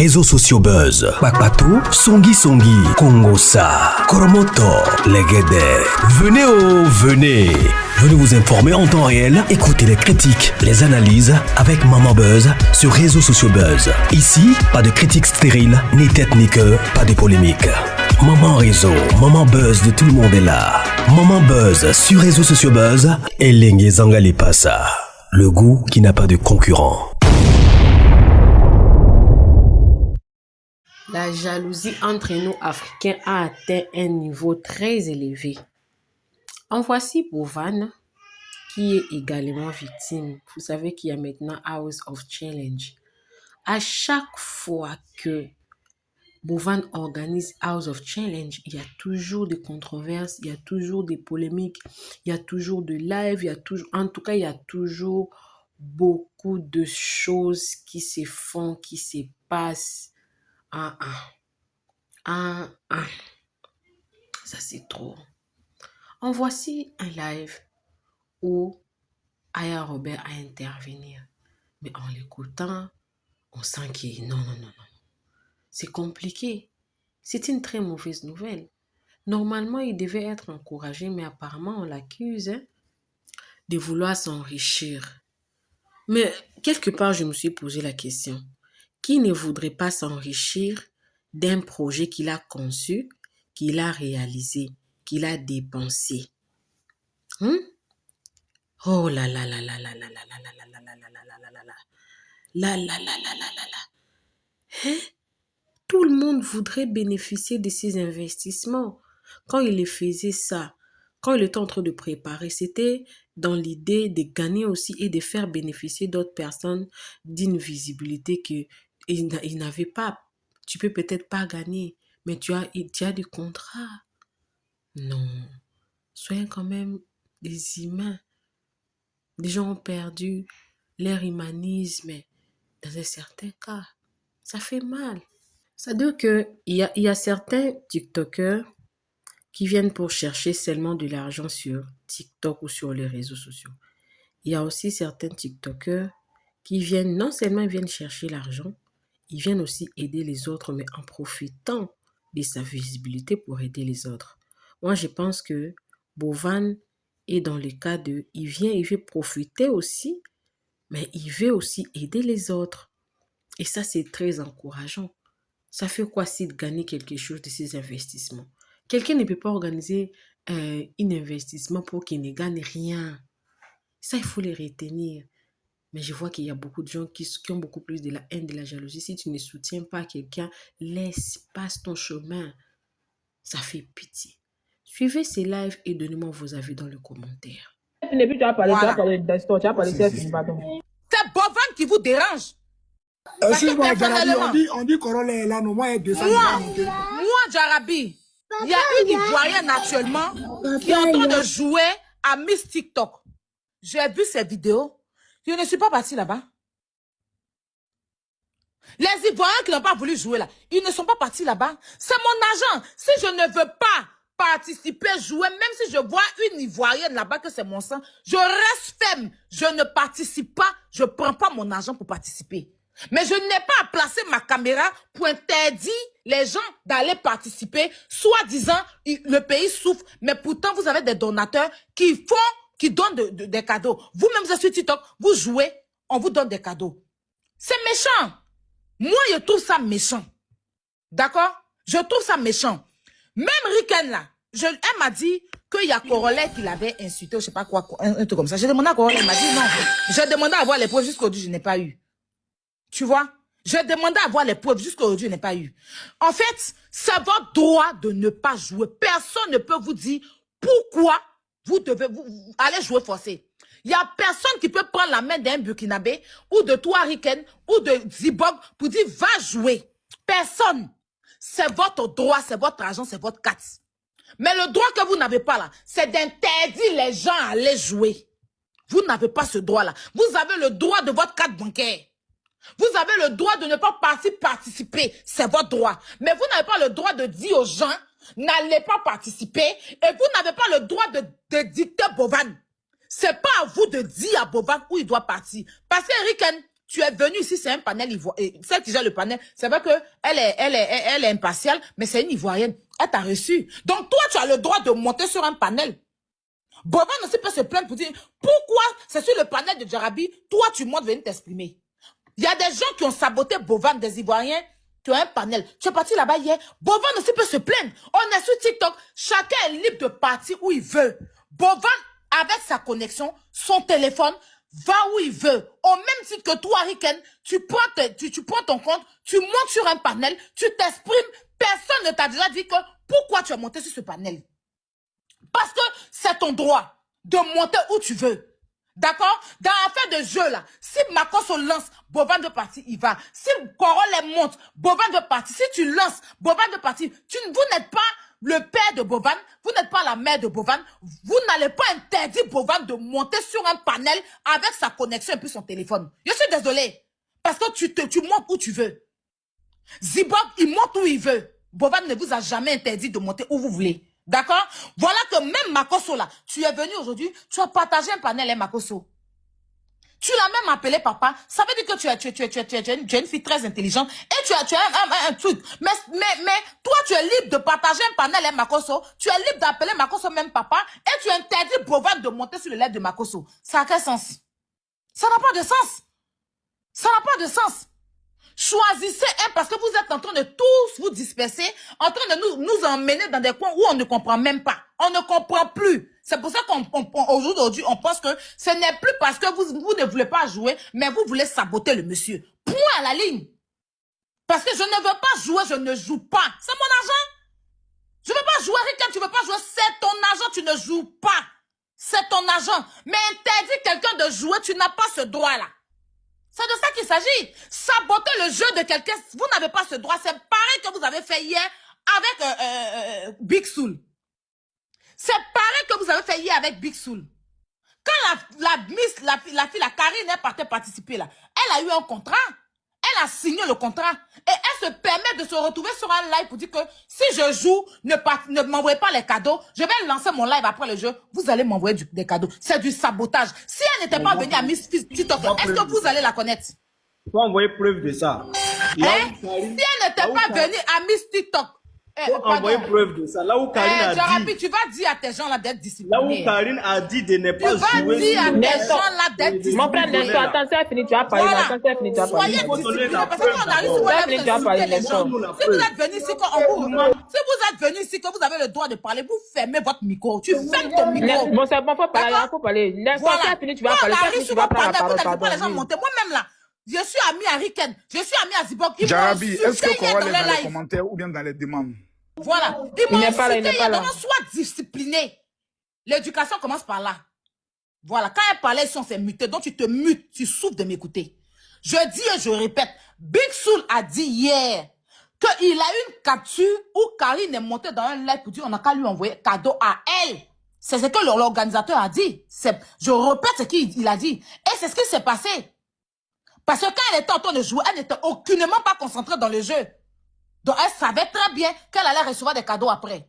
réseaux sociaux buzz. Bakpatou, Songi Songi, Kongosa, Koromoto, Legede. Venez. Venez vous informer en temps réel. Écoutez les critiques, les analyses avec Maman Buzz sur réseaux sociaux buzz. Ici, pas de critiques stériles, ni tête ni queue, pas de polémique. Maman réseau, Maman Buzz de tout le monde est là. Maman Buzz sur réseaux sociaux buzz. Et Lengue Zangali Passa. Le goût qui n'a pas de concurrent. La jalousie entre nous Africains a atteint un niveau très élevé. En voici Bovan, qui est également victime. Vous savez qu'il y a maintenant House of Challenge. À chaque fois que Bovan organise House of Challenge, il y a toujours des controverses, il y a toujours des polémiques, il y a toujours de live, il y a toujours beaucoup de choses qui se font, qui se passent. Ça c'est trop. En voici un live où Aya Robert a intervenu. Mais en l'écoutant, on sent que non. C'est compliqué. C'est une très mauvaise nouvelle. Normalement, il devait être encouragé, mais apparemment, on l'accuse de vouloir s'enrichir. Mais quelque part, je me suis posé la question. Qui ne voudrait pas s'enrichir d'un projet qu'il a conçu, qu'il a réalisé, qu'il a dépensé? Oh là là là là là là là là là là là là là là là là. Tout le monde voudrait bénéficier de ces investissements. Quand il faisait ça, quand il était en train de préparer, c'était dans l'idée de gagner aussi et de faire bénéficier d'autres personnes d'une visibilité qu'ils n'avaient pas. Tu peux peut-être pas gagner, mais tu as des contrats. Non. Soyez quand même des humains. Les gens ont perdu leur humanisme dans un certain cas. Ça fait mal. C'est-à-dire qu'il y a certains TikTokers qui viennent pour chercher seulement de l'argent sur TikTok ou sur les réseaux sociaux. Il y a aussi certains TikTokers qui viennent, non seulement ils viennent chercher l'argent, ils viennent aussi aider les autres, mais en profitant de sa visibilité pour aider les autres. Moi, je pense que Bovan est dans le cas de, il veut profiter aussi, mais il veut aussi aider les autres. Et ça, c'est très encourageant. Ça fait quoi si de gagner quelque chose de ces investissements? Quelqu'un ne peut pas organiser un investissement pour qu'il ne gagne rien. Ça, il faut les retenir. Mais je vois qu'il y a beaucoup de gens qui ont beaucoup plus de la haine, de la jalousie. Si tu ne soutiens pas quelqu'un, passe ton chemin. Ça fait pitié. Suivez ces lives et donnez-moi vos avis dans les commentaires. C'est Bovan qui vous dérange. Excuse-moi, Jarabi, on dit Corolla est là, non, moi, il y a Moi, Jarabi, il y a une Ivoirienne actuellement qui est en train de jouer à Miss TikTok. J'ai vu ces vidéos. Je ne suis pas partie là-bas. Les Ivoiriens qui n'ont pas voulu jouer là, ils ne sont pas partis là-bas. C'est mon argent. Si je ne veux pas participer, jouer, même si je vois une Ivoirienne là-bas que c'est mon sang, je reste ferme. Je ne participe pas. Je ne prends pas mon argent pour participer. Mais je n'ai pas à placer ma caméra pour interdire les gens d'aller participer. Soi-disant, le pays souffre, mais pourtant, vous avez des donateurs qui donnent des cadeaux. Vous-même, vous êtes sur TikTok, vous jouez, on vous donne des cadeaux. C'est méchant. Moi, je trouve ça méchant. D'accord? Je trouve ça méchant. Même Riken, là, elle m'a dit qu'il y a Corolla qui l'avait insulté, je sais pas quoi, un truc comme ça. J'ai demandé à Corolla, elle m'a dit non. J'ai demandé à voir les preuves, jusqu'aujourd'hui, je n'ai pas eu. Tu vois? J'ai demandé à voir les preuves, jusqu'aujourd'hui, je n'ai pas eu. En fait, c'est votre droit de ne pas jouer. Personne ne peut vous dire pourquoi vous devez aller jouer forcé. Il n'y a personne qui peut prendre la main d'un Burkinabé ou de toi, Riken, ou de Zibog pour dire va jouer. Personne. C'est votre droit, c'est votre argent, c'est votre carte. Mais le droit que vous n'avez pas là, c'est d'interdire les gens à aller jouer. Vous n'avez pas ce droit-là. Vous avez le droit de votre carte bancaire. Vous avez le droit de ne pas participer. C'est votre droit. Mais vous n'avez pas le droit de dire aux gens, n'allez pas participer. Et vous n'avez pas le droit de dicter Bovan. C'est pas à vous de dire à Bovan où il doit partir. Parce que Riken, tu es venu ici, c'est un panel ivoirien. Celle qui gère le panel, c'est vrai qu'elle est impartiale, mais c'est une ivoirienne. Elle t'a reçu. Donc, toi, tu as le droit de monter sur un panel. Bovan aussi peut se plaindre pour dire, pourquoi c'est sur le panel de Jarabi, toi, tu montes venir t'exprimer. Il y a des gens qui ont saboté Bovan, des Ivoiriens, qui ont un panel. Tu es parti là-bas hier. Bovan aussi peut se plaindre. On est sur TikTok. Chacun est libre de partir où il veut. Bovan, avec sa connexion, son téléphone, va où il veut. Au même titre que toi, Riken, tu prends ton compte, tu montes sur un panel, tu t'exprimes. Personne ne t'a déjà dit que pourquoi tu es monté sur ce panel. Parce que c'est ton droit de monter où tu veux. D'accord? Dans l'affaire de jeu, là, si Makosso lance, Bovan de partir, il va. Si Korole monte, Bovan de partir. Si tu lances, Bovan de partir. Vous n'êtes pas le père de Bovan, vous n'êtes pas la mère de Bovan. Vous n'allez pas interdire Bovan de monter sur un panel avec sa connexion et puis son téléphone. Je suis désolé. Parce que tu montes où tu veux. Zibok, il monte où il veut. Bovan ne vous a jamais interdit de monter où vous voulez. D'accord? Voilà que même Makosso là, tu es venu aujourd'hui, tu as partagé un panel, hein, Makosso. Tu l'as même appelé papa. Ça veut dire que tu es une fille très intelligente et tu as un truc. Mais toi, tu es libre de partager un panel, hein, Makosso. Tu es libre d'appeler Makosso même papa et tu interdis Bovan de monter sur le lait de Makosso. Ça a quel sens? Ça n'a pas de sens. Ça n'a pas de sens. Choisissez un parce que vous êtes en train de tous vous disperser, en train de nous emmener dans des coins où on ne comprend même pas. On ne comprend plus. C'est pour ça qu'aujourd'hui, on pense que ce n'est plus parce que vous ne voulez pas jouer, mais vous voulez saboter le monsieur. Point à la ligne. Parce que je ne veux pas jouer, je ne joue pas. C'est mon argent. Je ne veux pas jouer, Rick, tu ne veux pas jouer, c'est ton argent, tu ne joues pas. C'est ton argent. Mais interdire quelqu'un de jouer, tu n'as pas ce droit-là. C'est de ça qu'il s'agit. Saboter le jeu de quelqu'un, vous n'avez pas ce droit. C'est pareil que vous avez fait hier avec Big Soul. C'est pareil que vous avez fait hier avec Big Soul. Quand la fille, la Karine, est partie participer là, elle a eu un contrat. Elle a signé le contrat. Et elle se permet de se retrouver sur un live pour dire que si je joue, ne m'envoyez pas les cadeaux. Je vais lancer mon live après le jeu. Vous allez m'envoyer des cadeaux. C'est du sabotage. Si elle n'était pas venue à Miss TikTok, est-ce que vous allez la connaître? Il faut envoyer preuve de ça. Si elle n'était pas venue à Miss TikTok, il faut envoyer preuve de ça. Là où Karine a Jarabi, dit... tu vas dire à tes gens là d'être disciplinés. Là où Karine a dit de ne pas jouer... Tu vas dire à tes gens là d'être disciplinés. Mon frère, Nelson, attends, c'est fini, tu vas parler. Attends, c'est fini, tu vas parler. Soyez disciplinés parce qu'on arrive sur les gens. Si vous êtes venu ici, si vous êtes venu ici, que vous avez le droit de parler, vous fermez votre micro. Tu fermes ton micro. Bon, c'est bon, faut parler. Nelson, c'est fini, tu vas parler. On arrive sur votre panel, vous n'avez pas les gens monter. Moi-même là, je suis ami à Riken, je suis ami à Zibok. Jarabi, est-ce que Korole est dans les commentaires ou bien dans les demandes? Voilà. Ils m'ont insulté, sois discipliné. L'éducation commence par là. Voilà. Quand elle parlait, ils sont fait muter. Donc tu te mutes, tu souffres de m'écouter. Je dis et je répète, Big Soul a dit hier qu'il a une capture où Karine est montée dans un live pour dire on n'a qu'à lui envoyer cadeau à elle. C'est ce que l'organisateur a dit. Je répète ce qu'il a dit. Et c'est ce qui s'est passé. Parce que quand elle était en train de jouer, elle n'était aucunement pas concentrée dans le jeu. Donc, elle savait très bien qu'elle allait recevoir des cadeaux après.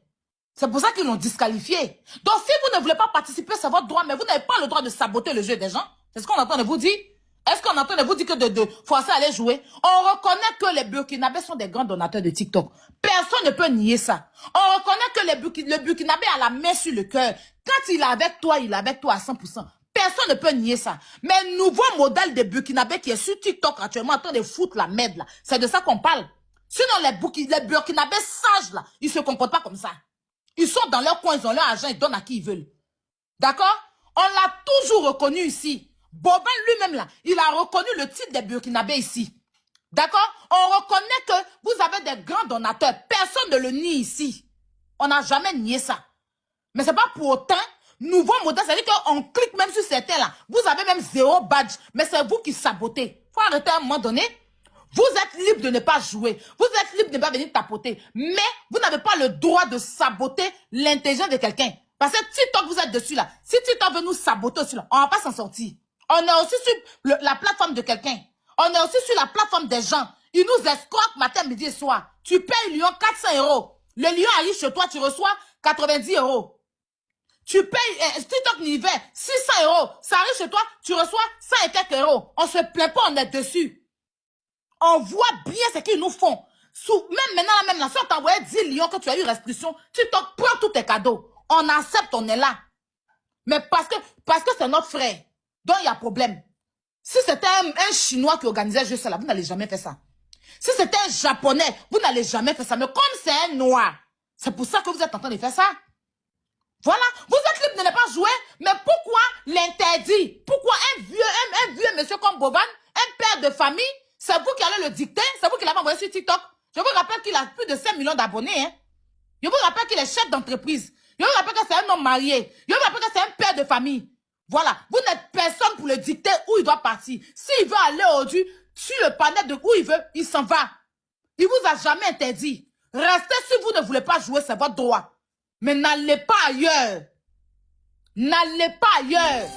C'est pour ça qu'ils l'ont disqualifiée. Donc, si vous ne voulez pas participer, c'est votre droit, mais vous n'avez pas le droit de saboter le jeu des gens. C'est ce qu'on entend de vous dire. Est-ce qu'on entend de vous dire que de forcer à aller jouer? On reconnaît que les Burkinabés sont des grands donateurs de TikTok. Personne ne peut nier ça. On reconnaît que le Burkinabé a la main sur le cœur. Quand il est avec toi, il est avec toi à 100%. Personne ne peut nier ça. Mais le nouveau modèle des Burkinabés qui est sur TikTok actuellement en train de foutre la merde là, c'est de ça qu'on parle. Sinon, les Burkinabés sages, là, ils se comportent pas comme ça. Ils sont dans leur coin, ils ont leur argent, ils donnent à qui ils veulent. D'accord? On l'a toujours reconnu ici. Bovan lui-même, là, il a reconnu le titre des Burkinabés ici. D'accord? On reconnaît que vous avez des grands donateurs. Personne ne le nie ici. On n'a jamais nié ça. Mais c'est pas pour autant, nouveau modèle, c'est-à-dire qu'on clique même sur certains, là. Vous avez même 0 badge, mais c'est vous qui sabotez. Faut arrêter à un moment donné. Vous êtes libre de ne pas jouer. Vous êtes libre de ne pas venir tapoter. Mais vous n'avez pas le droit de saboter l'intelligence de quelqu'un. Parce que TikTok, vous êtes dessus là. Si TikTok veut nous saboter aussi là, on ne va pas s'en sortir. On est aussi sur la plateforme de quelqu'un. On est aussi sur la plateforme des gens. Ils nous escroquent matin, midi et soir. Tu payes Lyon 400 €. Le Lyon arrive chez toi, tu reçois 90 €. Tu payes TikTok l'hiver, 600 €. Ça arrive chez toi, tu reçois 100 et quelques euros. On se plaint pas, on est dessus. On voit bien ce qu'ils nous font. Même maintenant, même la soeur t'a envoyé 10 lions que tu as eu restriction. TikTok prend tous tes cadeaux. On accepte, on est là. Mais parce que c'est notre frère. Donc il y a problème. Si c'était un Chinois qui organisait juste ça, là, vous n'allez jamais faire ça. Si c'était un Japonais, vous n'allez jamais faire ça. Mais comme c'est un Noir, c'est pour ça que vous êtes en train de faire ça. Voilà, vous êtes libre de ne pas jouer, mais pourquoi l'interdit? Pourquoi un vieux monsieur comme Bovan, un père de famille, c'est vous qui allez le dicter, c'est vous qui l'avez envoyé sur TikTok. Je vous rappelle qu'il a plus de 5 millions d'abonnés. Hein. Je vous rappelle qu'il est chef d'entreprise. Je vous rappelle que c'est un homme marié. Je vous rappelle que c'est un père de famille. Voilà, vous n'êtes personne pour le dicter où il doit partir. S'il veut aller au-dessus, sur le panel de où il veut, il s'en va. Il vous a jamais interdit. Restez si vous ne voulez pas jouer, c'est votre droit. Mais n'allez pas ailleurs. N'allez pas ailleurs.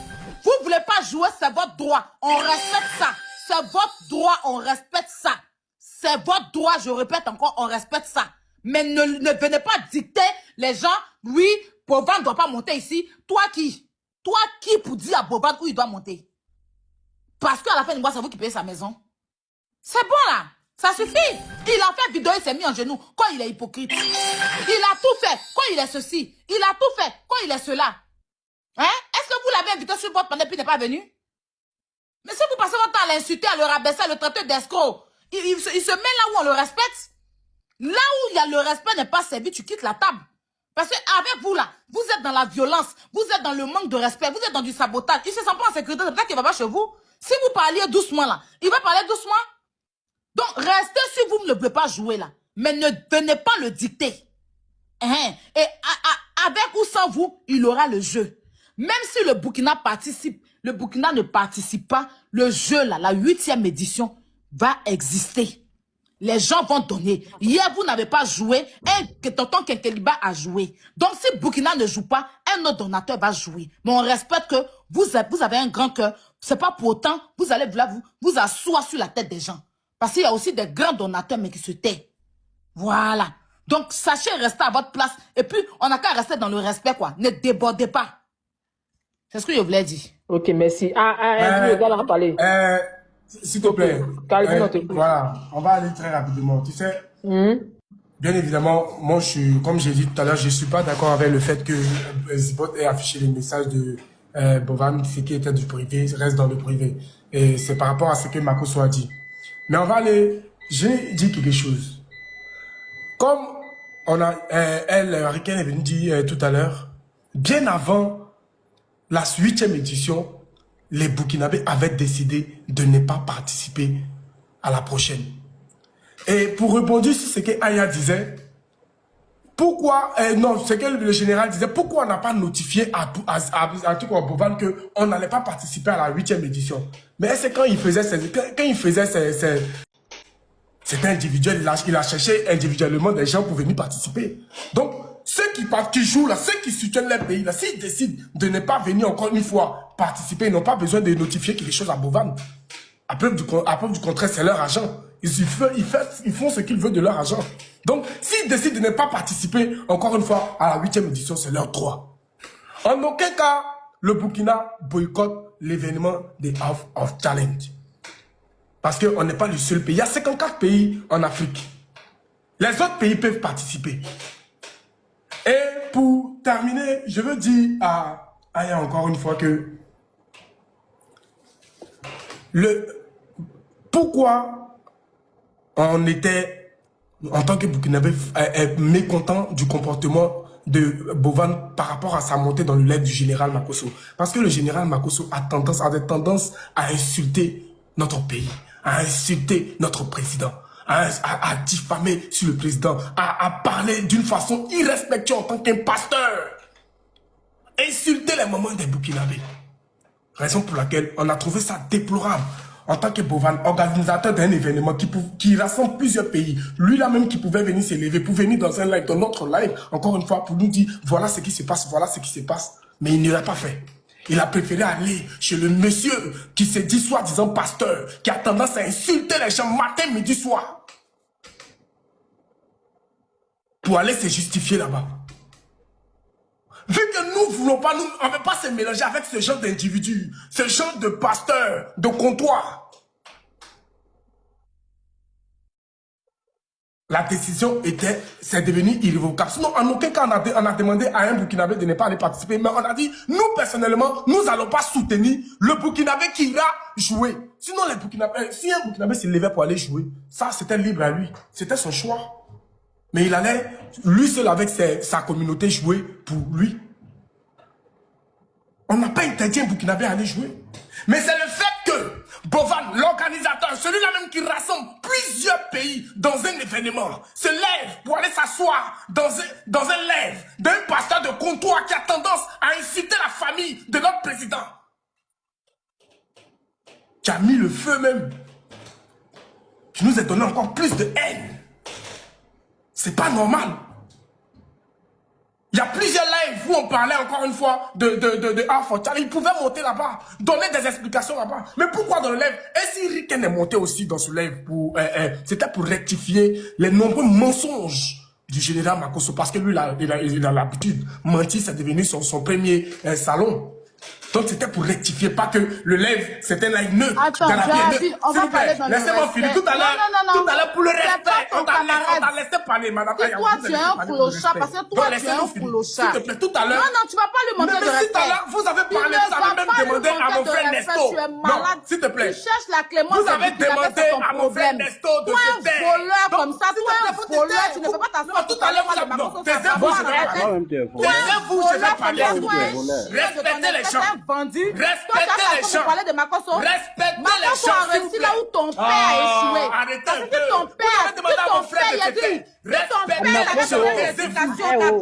Vous ne voulez pas jouer, c'est votre droit. On respecte ça. C'est votre droit, on respecte ça. C'est votre droit, je répète encore, on respecte ça. Mais ne venez pas dicter les gens, oui, Bovan ne doit pas monter ici. Toi qui pour dire à Bovan où il doit monter? Parce qu'à la fin du mois, c'est vous qui payez sa maison. C'est bon là. Ça suffit. Il a fait vidéo, il s'est mis en genoux. Quand il est hypocrite. Il a tout fait. Quand il est ceci. Il a tout fait. Quand il est cela. Hein? Est-ce que vous l'avez invité sur votre panel puis il n'est pas venu? Mais si vous passez votre temps à l'insulter, à le rabaisser, à le traiter d'escroc, il se met là où on le respecte. Là où il y a le respect n'est pas servi, tu quittes la table. Parce qu'avec vous là, vous êtes dans la violence, vous êtes dans le manque de respect, vous êtes dans du sabotage. Il ne se sent pas en sécurité, c'est peut-être qu'il ne va pas chez vous. Si vous parliez doucement là, il va parler doucement. Donc, restez si vous ne voulez pas jouer là. Mais ne venez pas le dicter. Et avec ou sans vous, il aura le jeu. Même si le Burkina participe, le Burkina ne participe pas, le jeu là, la 8e édition, va exister. Les gens vont donner. Hier, vous n'avez pas joué, tonton Kenkeliba a joué. Donc, si Burkina ne joue pas, un autre donateur va jouer. Mais on respecte que vous avez un grand cœur. C'est pas pour autant, vous allez vous asseoir sur la tête des gens. Parce qu'il y a aussi des grands donateurs, mais qui se taisent. Voilà. Donc, sachez rester à votre place. Et puis, on n'a qu'à rester dans le respect, quoi. Ne débordez pas. C'est ce que je voulais dire. Ok, merci. Le gars a parlé. S'il te plaît. Voilà, on va aller très rapidement. Tu sais, bien évidemment, moi, comme j'ai dit tout à l'heure, je ne suis pas d'accord avec le fait que Zibot ait affiché les messages de Bovan, ce qui était du privé, reste dans le privé. Et c'est par rapport à ce que Makosso a dit. Mais on va aller, j'ai dit quelque chose. Comme Riken est venu dire tout à l'heure, bien avant la 8e édition, les Burkinabés avaient décidé de ne pas participer à la prochaine. Et pour répondre sur ce que Aya disait, pourquoi, ce que le général disait, pourquoi on n'a pas notifié à Bovan qu'on n'allait pas participer à la 8e édition? Mais c'est quand il faisait c'était individuel, il a cherché individuellement des gens pour venir participer. Donc, ceux qui jouent là, ceux qui soutiennent les pays là, s'ils décident de ne pas venir encore une fois participer, ils n'ont pas besoin de notifier quelque chose à Bovan. À preuve du contraire, c'est leur argent. Ils font ce qu'ils veulent de leur argent. Donc, s'ils décident de ne pas participer, encore une fois, à la 8e édition, c'est leur droit. En aucun cas, le Burkina boycotte l'événement des Half of Challenge. Parce qu'on n'est pas le seul pays. Il y a 54 pays en Afrique. Les autres pays peuvent participer. Et pour terminer, je veux dire à Aya encore une fois que pourquoi on était, en tant que Burkinabé, mécontent du comportement de Bovan par rapport à sa montée dans le lait du général Makosso. Parce que le général Makosso a des tendances à insulter notre pays, à insulter notre président, à diffamer sur le président, à parler d'une façon irrespectueuse en tant qu'imposteur. Insulter les moments des Burkinabés. Raison pour laquelle on a trouvé ça déplorable. En tant que Bovan, organisateur d'un événement qui rassemble plusieurs pays, lui là même qui pouvait venir s'élever, pour venir dans un live, dans notre live, encore une fois, pour nous dire, voilà ce qui se passe, voilà ce qui se passe. Mais il ne l'a pas fait. Il a préféré aller chez le monsieur qui se dit soi-disant pasteur, qui a tendance à insulter les gens matin, midi, soir. Pour aller se justifier là-bas. Vu que nous ne voulons pas, on ne veut pas se mélanger avec ce genre d'individus, ce genre de pasteurs, de comptoirs. La décision c'est devenu irrévocable. Sinon, en aucun cas, on a demandé à un Burkinabé de ne pas aller participer. Mais on a dit, nous, personnellement, nous n'allons pas soutenir le Burkinabé qui ira jouer. Sinon, si un Burkinabé se levait pour aller jouer, ça, c'était libre à lui. C'était son choix. Mais il allait, lui seul avec sa communauté, jouer pour lui. On n'a pas interdit un Burkinabé à aller jouer. Mais c'est le fait que Bovan, l'organisateur, celui-là même qui rassemble plusieurs pays dans un événement, se lève pour aller s'asseoir dans un live d'un pasteur de comptoir qui a tendance à inciter la famille de notre président. Qui a mis le feu même. Qui nous a donné encore plus de haine. C'est pas normal. Il y a plusieurs lives où on parlait encore une fois de Alpha Charlie. Il pouvait monter là-bas, donner des explications là-bas. Mais pourquoi dans le live? Et si Riken est monté aussi dans ce live c'était pour rectifier les nombreux mensonges du général Makosso. Parce que lui, il a l'habitude. Mentir, c'est devenu son premier salon. Donc c'était pour rectifier, pas que le live, c'était un live neutre. Attends, on va parler dans le respect. Laissez-moi finir. Tout à l'heure, pour le respect, on t'a laissé parler, madame. Et toi, tu es un clochard, parce que toi, tu es un clochard. S'il te plaît, tout à l'heure. Non, tu vas pas lui montrer de respect. Tout à l'heure, vous avez parlé, vous avez même demandé à mon frère Nesto. Tu es malade. S'il te plaît. Tu cherches la clémence. Vous avez demandé à mon frère Nesto de se taire. Toi, un voleur comme ça, toi, un voleur, tu ne peux pas t'asseoir. Tout à l'heure, vous avez non, taisez-vous, je vais parler. Respectez les gens. Respectez les gens. Respectez les gens. A réussi là où ton père a échoué. Arrêtez un peu. Ton père, il a dit. Respectez les gens.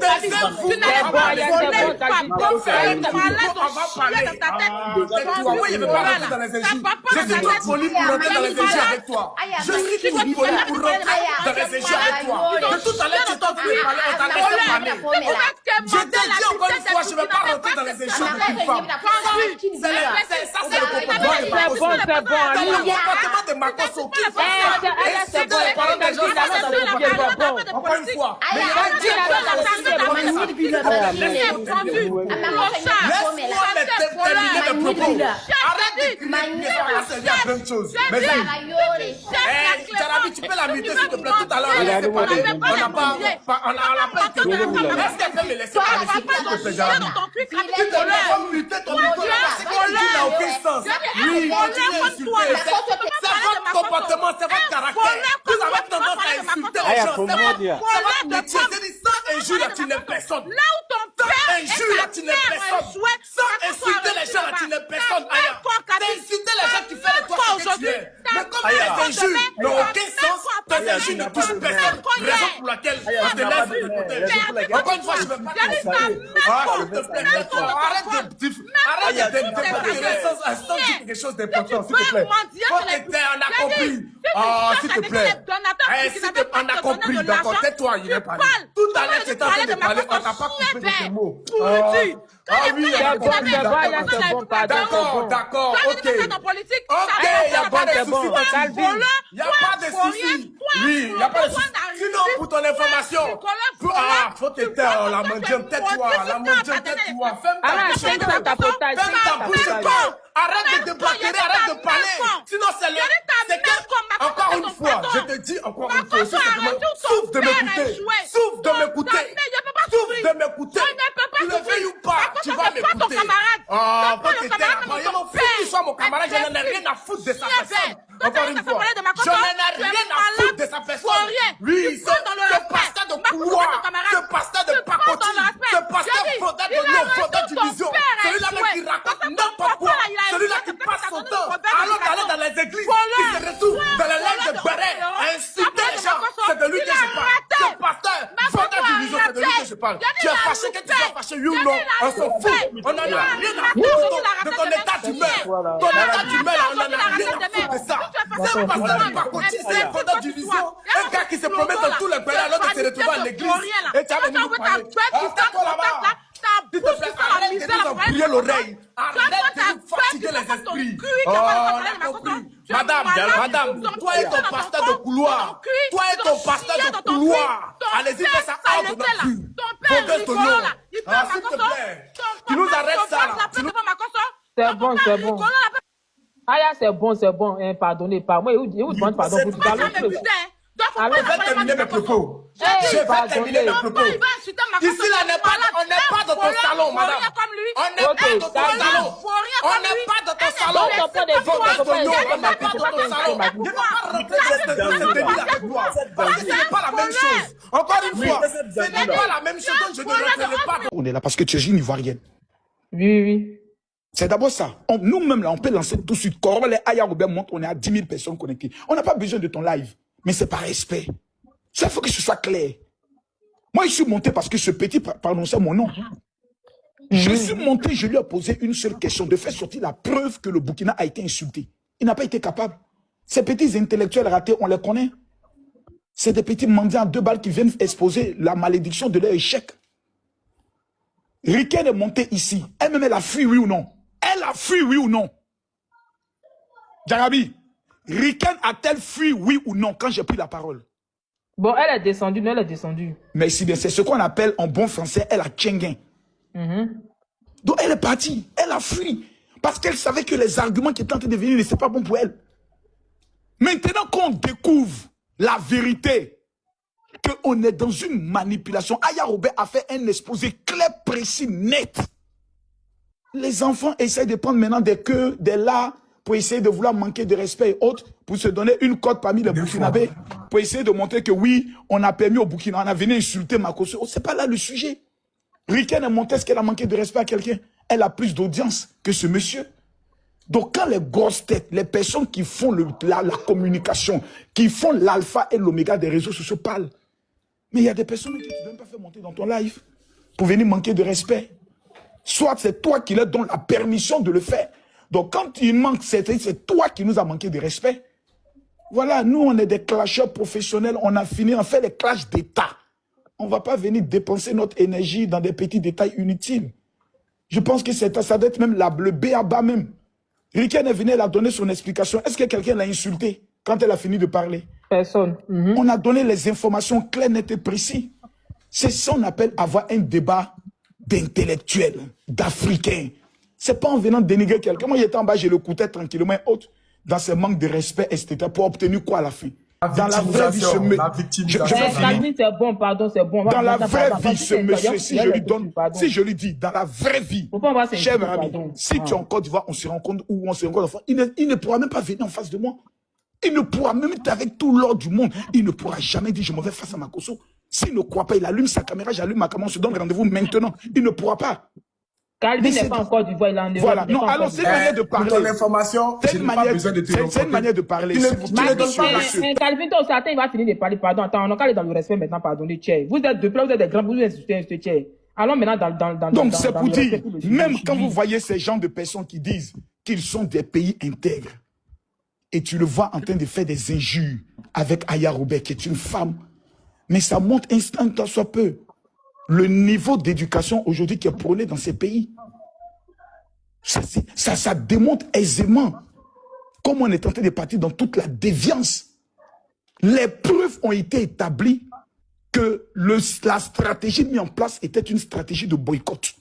Taisez-vous. Tu n'as pas volé pas. Ton frère est malade, ton chien dans ta tête. Je ne vais pas rentrer dans les échanges. Je suis trop poli pour rentrer dans les échanges avec toi. Je suis trop poli pour rentrer dans les échanges avec toi. De tout à l'heure, tu t'en prie parler, on t'a laissé parler. Je te dis encore une fois, je ne vais pas rentrer dans les échanges avec une femme. Ça, c'est le comportement de Makosso. C'est le comportement de Makosso qui fait ça. Les parents des gens, encore une fois. Mais laisse-moi terminer mes propos. Arrête de crier, ça va servir à plein de choses. Mais Jarabi, tu peux la muter s'il te plaît. Tout à l'heure, on n'a pas été. Est-ce qu'elle peut me laisser parler s'il te plaît, Jarabi? Tu te muter ton micro. C'est quoi qui n'a aucun sens? Oui, continuez à insulter. C'est votre comportement, c'est votre caractère. Vous avez tendance à insulter les gens. C'est votre métier. C'est sans injure, là, tu n'es personne. Là où ton père injure, là, tu n'es personne. Sans insulter les gens, là, tu n'es personne. T'as insulté les gens qui font de toi ce que tu es. Mais comme tes injures n'ont aucun sens, tes injures ne touchent personne. Raison pour laquelle on te laisse de côté. Encore une fois, je ne vais pas te plaît, arrête de sans dire quelque chose d'important, s'il te plaît. Faut te taire, on a compris. S'il te plaît. On a compris, d'accord, tais-toi, il est parlé. Tout à l'heure, tu étais en train de parler, on n'a pas compris tes mots. Ah oui, d'accord, ok. Ok, il n'y a pas de soucis. Il n'y a pas de soucis. Oui, il n'y a pas de soucis. Sinon, pour ton information, faut te taire, la mendiante, tais-toi, la mendiante, tais-toi. Ferme ta bouche, arrête de débattre, arrête de parler. Sinon, c'est que, encore une fois, je te dis encore une fois, souffle de m'écouter. Souffle de m'écouter. Souffle de m'écouter. Tu le veuilles ou pas, tu vas m'écouter. Faut te taire. Je m'en fous qu'il soit mon camarade, je n'en ai rien à foutre de sa personne. Encore une fois, je n'en ai rien à foutre de sa personne. Oui, ce pasteur de couloir, ce pasteur de pacotille, ce pasteur faudrait de l'eau, faudrait d'illusion, celui-là même qui raconte n'importe quoi, celui-là qui passe son temps alors d'aller dans les églises, qui se retrouve dans les lèvres de béret, à insulter les gens, c'est de lui que je parle. Ce pasteur faudrait d'illusion, c'est de lui que je parle. Tu es fâché, que tu sois fâché, oui ou non, on s'en fout, on n'en a rien à foutre de ton état d'humeur. Ton état d'humeur, on n'en a rien à foutre de ça. C'est un pasteur de pacotille, c'est un faudrait d'illusion, un gars qui se promène dans tous les béret alors de se retrouver à l'église. Et tu as venu nous parler. Tais-toi là-bas. S'il te plaît, arrête de nous embrouiller l'oreille. Arrête de nous fatiguer les esprits. On a compris. Madame, toi et ton pasteur de couloir. Toi et ton pasteur de couloir. Allez-y, fais ça out de notre vue. Fauteuse de nom. Ah, s'il te plaît. Tu nous arrêtes ça, là. C'est bon, c'est bon. Aya, c'est bon, c'est bon. Pardonnez, pas. Moi, il vous demande pardon pour tout à l'heure. Je vais terminer mes propos. Je vais terminer mes propos. Ici, là, on n'est pas dans ton salon, madame. On n'est pas dans ton salon. On n'est pas dans ton salon. On n'est pas dans ton salon. Je ne vais pas rentrer dans cette débile avec moi. Parce que ce n'est pas la même chose. Encore une fois, ce n'est pas la même chose. Donc je ne rentrerai pas. On est là parce que tu es une Ivoirienne. Oui, oui. C'est d'abord ça. Nous-mêmes, là, on peut lancer tout de suite. Corole, Aya Robert monte, on est à 10 000 personnes connectées. On n'a pas besoin de ton live. Mais c'est par respect. Ça, il faut que ce soit clair. Moi, je suis monté parce que ce petit prononçait mon nom. Je suis monté, je lui ai posé une seule question, de faire sortir la preuve que le Burkina a été insulté. Il n'a pas été capable. Ces petits intellectuels ratés, on les connaît. C'est des petits mendiants à 2 balles qui viennent exposer la malédiction de leur échec. Riken est monté ici. Elle-même, elle a fui, oui ou non? Elle a fui, oui ou non? Jarabi, Riken a-t-elle fui, oui ou non, quand j'ai pris la parole? Bon, elle est descendue, non, elle est descendue. Merci bien, c'est ce qu'on appelle en bon français, elle a tchenguin. Donc elle est partie, elle a fui. Parce qu'elle savait que les arguments qui étaient en train de venir, ce n'étaient pas bon pour elle. Maintenant qu'on découvre la vérité, qu'on est dans une manipulation, Aya Robert a fait un exposé clair, précis, net. Les enfants essayent de prendre maintenant des queues, des là, pour essayer de vouloir manquer de respect et autres, pour se donner une cote parmi les Burkinabés, pour essayer de montrer que oui, on a permis au Burkina, on a venu insulter Makosso. Oh, c'est pas là le sujet. Riken a montré ce qu'elle a manqué de respect à quelqu'un. Elle a plus d'audience que ce monsieur. Donc quand les grosses têtes, les personnes qui font la communication, qui font l'alpha et l'oméga des réseaux sociaux parlent, mais il y a des personnes que tu ne dois même pas faire monter dans ton live pour venir manquer de respect. Soit c'est toi qui leur donne la permission de le faire. Donc quand il manque, c'est toi qui nous as manqué de respect. Voilà, nous on est des clasheurs professionnels, on a fini en faire des clashs d'État. On ne va pas venir dépenser notre énergie dans des petits détails inutiles. Je pense que ça doit être même le B.A.B.A. même. Riken est venu, elle a donné son explication. Est-ce que quelqu'un l'a insulté quand elle a fini de parler? Personne. On a donné les informations claires, nettes et précises. C'est ça qu'on appelle avoir un débat d'intellectuels, d'Africains. C'est pas en venant dénigrer quelqu'un. Moi, j'étais en bas, j'ai le couteau tranquillement haute dans ce manque de respect, etc. Pour obtenir quoi à la fin? Dans la vraie vie, Calvin, c'est bon, pardon, c'est bon. Dans la vraie vie, ce monsieur, si je lui donne, si je lui dis, dans la vraie vie, cher ami, si tu es en Côte d'Ivoire, on se rencontre ou on se rencontre en France, il ne pourra même pas venir en face de moi. Il ne pourra même être avec tout l'ordre du monde. Il ne pourra jamais dire, je m'en vais face à Makosso. S'il ne croit pas, il allume sa caméra, j'allume ma caméra, on se donne rendez-vous maintenant. Il ne pourra pas. Calvin n'est pas encore du voile, il est en Europe. Voilà, non, alors c'est une manière de parler. C'est une manière de parler. Calvin, toi aussi, attends, il va finir de parler, pardon, attends, on a qu'à aller dans le respect maintenant, pardonnez, Tchè. Vous êtes depuis là, vous êtes des grands, vous êtes insultés, Tchè. Allons maintenant dans donc c'est pour dire, même quand vous voyez ces gens de personnes qui disent qu'ils sont des pays intègres, et tu le vois en train de faire des injures avec Aya Robert, qui est une femme, mais ça montre instant tant soit peu le niveau d'éducation aujourd'hui qui est prôné dans ces pays. Ça démontre aisément comment on est en train de partir dans toute la déviance. Les preuves ont été établies que la stratégie mise en place était une stratégie de boycott.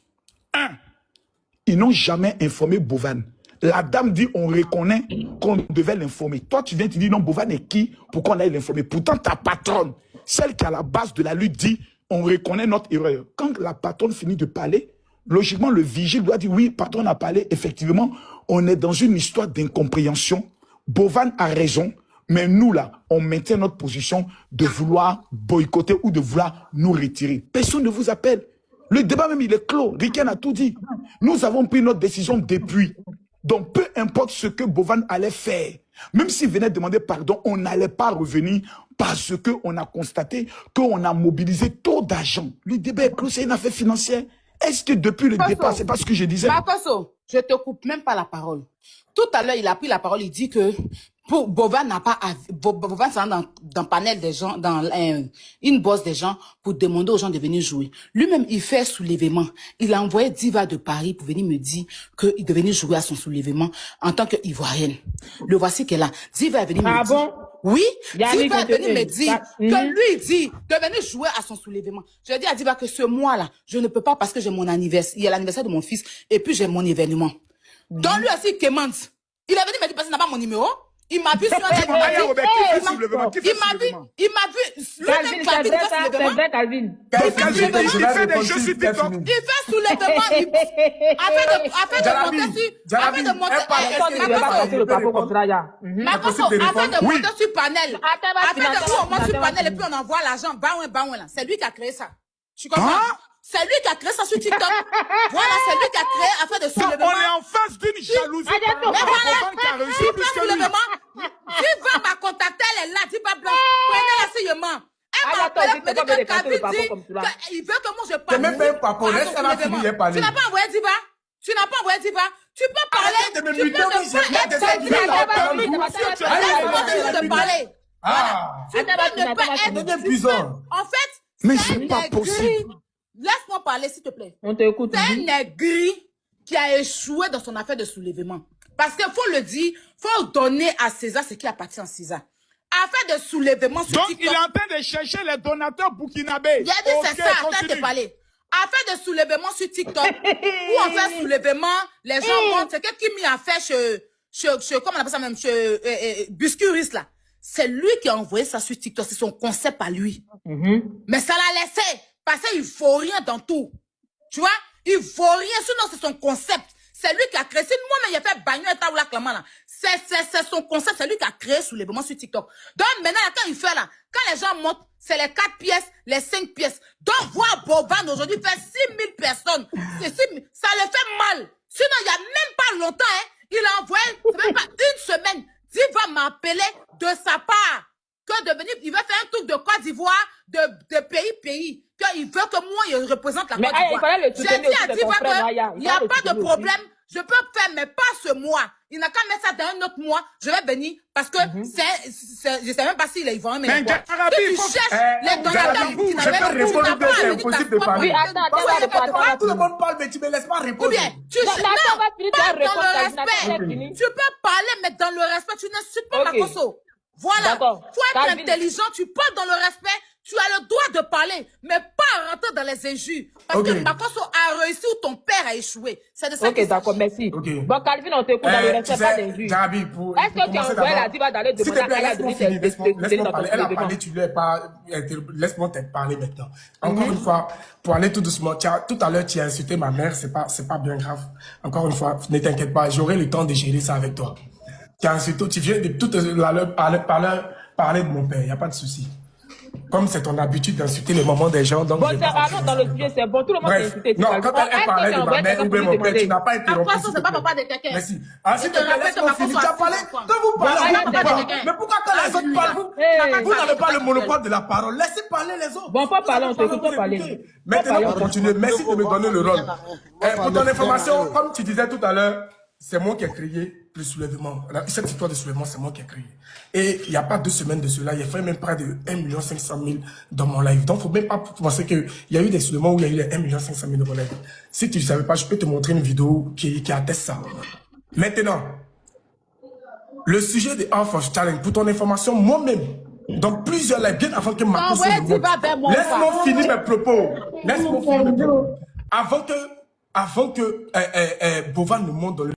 Ils n'ont jamais informé Bovan. La dame dit on reconnaît qu'on devait l'informer. Toi, tu viens te dire non, Bovan est qui pour qu'on aille l'informer. Pourtant, ta patronne, celle qui est à la base de la lutte, dit on reconnaît notre erreur. Quand la patronne finit de parler, logiquement, le vigile doit dire oui, patronne a parlé. Effectivement, on est dans une histoire d'incompréhension. Bovan a raison, mais nous, là, on maintient notre position de vouloir boycotter ou de vouloir nous retirer. Personne ne vous appelle. Le débat même, il est clos. Riken a tout dit. Nous avons pris notre décision depuis. Donc, peu importe ce que Bovan allait faire, même s'il venait demander pardon, on n'allait pas revenir parce qu'on a constaté qu'on a mobilisé trop d'argent. Le débat est clos, c'est une affaire financière. Est-ce que depuis le départ, c'est pas ce que je disais? Makosso, je te coupe même pas la parole. Tout à l'heure, il a pris la parole, il dit que pour Bovan n'a pas, Bovan s'en dans un panel des gens, dans une bosse des gens pour demander aux gens de venir jouer. Lui-même, il fait soulèvement. Il a envoyé Diva de Paris pour venir me dire qu'il devait venir jouer à son soulèvement en tant qu'Ivoirienne. Le voici qu'elle a. Diva est venue me dire. Ah bon? Oui, Yannick, Diva est venu me continue. dire que lui, il dit de venir jouer à son soulèvement. Je dis à Diva que ce mois-là, je ne peux pas parce que j'ai mon anniversaire. Il y a l'anniversaire de mon fils et puis j'ai mon événement. Donc lui aussi, il commande. Il est venu me dire parce qu'il n'a pas mon numéro. Il m'a vu sur un Qui fait soulèvement? Qui fait soulèvement? il m'a vu, Calvin, lui-même c'est Calvin vrai, fait ça, c'est soulèvement. vrai, Calvin. Donc, Calvin, il fait des jeux sur TikTok. Il fait soulèvement, afin de monter Attends, tu ne vas pas passer le papo comme ça, là. Makoso, afin de Oui. monter sur panel. Attends, Afin de attends, on monte sur attends, panel et attends. puis on envoie l'argent, baouin là. C'est lui qui a créé ça. Tu comprends? Hein? C'est lui qui a créé ça sur TikTok. Voilà, c'est lui qui a créé afin de Donc, on soulèvement. est en face d'une jalousie par rapport à Bovan qui a réussi Il plus fait que lui. soulèvement. Diva m'a contacté, elle est là, Diva Blanc. Prenez l'enseignement. Elle m'a appelé, me dit que Calvin dit qu'il veut que moi je parle. C'est même pas un papo, Par laisse son elle a soulèvement. fini, elle parler. Tu n'as pas envoyé Diva? Tu n'as pas envoyé Diva? Tu peux parler. Arrête de me Tu peux muter, ne oui, j'ai pas des être amis, là, Laisse-moi finir de parler. Ah, Tu peux ne pas être. c'est bizarre. En fait, Mais c'est c'est un pas nègre. possible. Laisse-moi parler, s'il te plaît. On t'écoute. C'est un nègre qui a échoué dans son affaire de soulèvement. Parce qu'il faut le dire, faut donner à César ce qui appartient à César. Affaire de soulèvement sur Donc, il TikTok. est en train de chercher les donateurs burkinabés. Il a dit c'est Ok, ça, arrête de continue. parler. Affaire de soulèvement sur TikTok. Où on fait soulèvement, les gens montent. C'est quelqu'un qui m'a fait comment on appelle ça même, chez Buscuris là. C'est lui qui a envoyé ça sur TikTok. C'est son concept à lui. Mais ça l'a laissé. Parce qu'il faut rien dans tout. Tu vois? Il faut rien. Sinon, c'est son concept. C'est lui qui a créé. Si moi-même, il a fait bagno et taoula clairement là. C'est son concept. C'est lui qui a créé soulèvement sur TikTok. Donc, maintenant, là, quand il fait là, quand les gens montent, c'est les 4 pièces, les 5 pièces. Donc, voir Boban aujourd'hui faire 6000 personnes. Ça le fait mal. Sinon, il n'y a même pas longtemps, hein, il a envoyé, c'est même pas une semaine, Diva m'a appelé de sa part. Que de venir, il veut faire un truc de Côte d'Ivoire, de pays. Qu'il veut que moi, je représente la Mais, Côte d'Ivoire. il fallait le J'ai soutenir dit à aussi de Diva ton frère, Maya. qu'il Il n'y a fallait le pas de soutenir problème. Je peux faire, mais pas ce mois. Il n'a qu'à mettre ça dans un autre mois. Je vais venir parce que je sais même pas s'il est ivoirien, mais Jarabi, si il tu faut- cherches les donateurs qui je n'avaient peux pas répondre, tu n'as pas c'est à me dire impossible de ta parler. Oui, attends, Tout le monde parle, mais tu me laisses pas répondre. Ou bien, tu Non, sais, là, on va finir pas ta dans réponse, le Calvin, respect. attends, fini. Tu peux parler, mais dans le respect, tu n'insultes pas Ok. Makoso. Voilà. D'accord. Faut être Calvin. intelligent, tu parles dans le respect, tu as le droit de parler, mais pas rentrer dans les injures. Parce que Ok. Makoso a réussi ou ton père a échoué. C'est de ça Ok, qu'il d'accord, s'agit. merci. Ok. Bon, Calvin, on t'écoute dans le Tu respect, pas sais, d'injure. Jarabi, pour Est-ce que tu as commencer envoyé la d'abord, Diva d'aller s'il te demander plaît, à Kaya de laisse-moi venir finir, t'aider laisse-moi dans ton parler. Elle a soulèvement. parlé, tu lui as pas, laisse-moi te parler maintenant. Encore une fois, pour aller tout doucement, tout à l'heure, tu as insulté ma mère, c'est pas bien grave. Encore une fois, ne t'inquiète pas, j'aurai le temps de gérer ça avec toi. Tu as insulté, tu viens de tout à l'heure parler de mon père, il n'y a pas de souci. Comme c'est ton habitude d'insulter les moments des gens, donc Bon, je c'est vais pas vraiment dans le sujet, c'est bon. Tout le monde s'est Bref, insulté. non, quand elle parlait de ma mère ou bien mon père, tu n'as pas interrompu. Makoso, s'il c'est te pas plaît. papa de quelqu'un. Merci. Ah, s'il te Je plaît, rappelle laisse-moi que finir. Makoso Tu as a parlé. 6 enfants. Quand vous parlez, Voilà, vous c'est parlez. quelqu'un. Mais pourquoi quand les autres parlent, vous n'avez pas le monopole de la parole. Laissez parler les autres. Bon, faut parler, on Vous allez t'écoute, vous faut parler. écouter. Maintenant, pour continuer, merci de me donner le rôle. Pour ton information, comme tu disais tout à l'heure, c'est moi qui ai créé le soulèvement. Cette histoire de soulèvement, c'est moi qui ai créé. Et il n'y a pas 2 semaines de cela, il a fait même près de 1 500 000 dans mon live. Donc, il ne faut même pas penser qu'il y a eu des soulèvements où il y a eu les 1 500 000 dans mon live. Si tu ne savais pas, je peux te montrer une vidéo qui atteste ça. Maintenant, le sujet des Half of Challenge, pour ton information, moi-même, dans plusieurs lives, bien avant que Makoso ouais, ne tu monte. vas vers mon Laisse-moi pas. finir mes propos. Laisse-moi finir mes propos. Avant que Bovan ne monte dans le